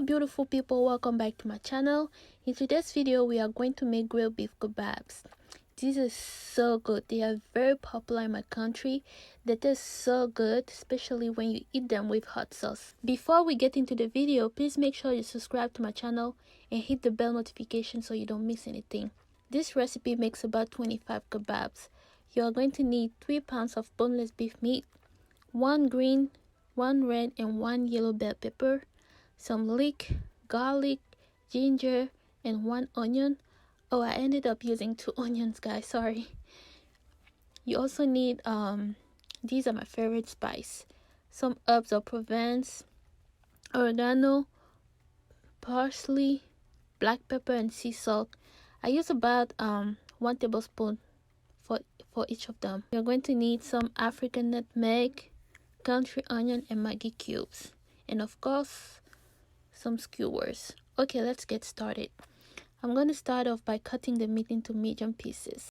Hello beautiful people, welcome back to my channel. In today's video we are going to make grilled beef kebabs. These are so good. They are very popular in my country. They taste so good, especially when you eat them with hot sauce. Before we get into the video, please make sure you subscribe to my channel and hit the bell notification so you don't miss anything. This recipe makes about 25 kebabs. You are going to need 3 pounds of boneless beef meat, 1 green, 1 red and 1 yellow bell pepper, some leek, garlic, ginger and 1 onion. Oh, I ended up using 2 onions, guys, sorry. You also need these are my favorite spice, some herbs of provence, oregano, parsley, black pepper and sea salt. I use about 1 tablespoon for each of them. You're going to need some African nutmeg, country onion and maggi cubes, and of course some skewers. Okay, let's get started. I'm going to start off by cutting the meat into medium pieces.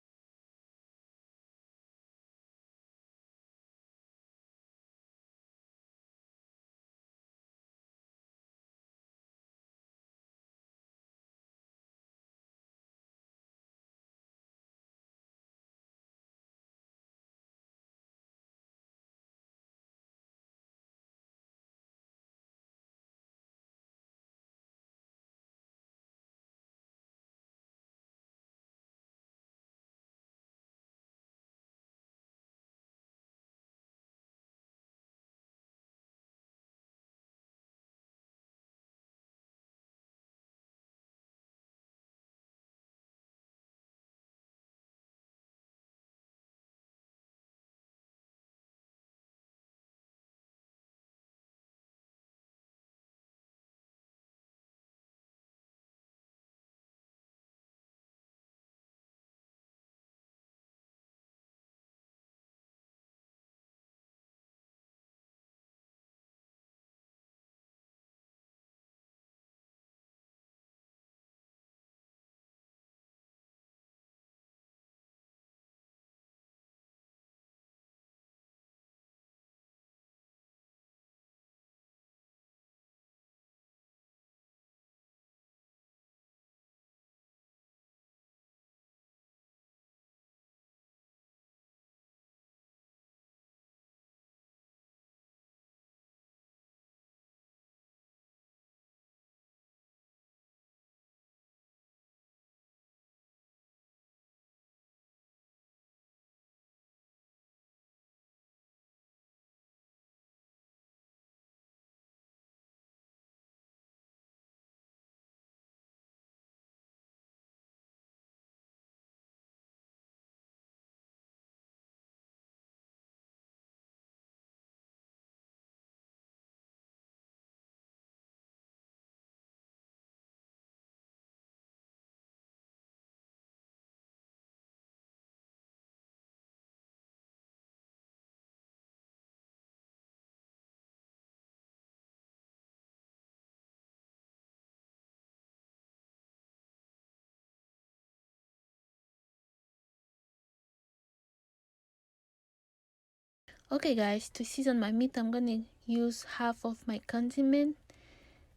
Okay guys, to season my meat, I'm gonna use half of my condiment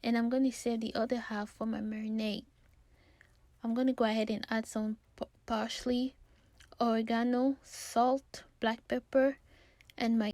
and I'm gonna save the other half for my marinade. I'm gonna go ahead and add some parsley, oregano, salt, black pepper, and my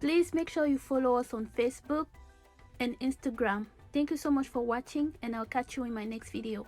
Please make sure you follow us on Facebook and Instagram. Thank you so much for watching, and I'll catch you in my next video.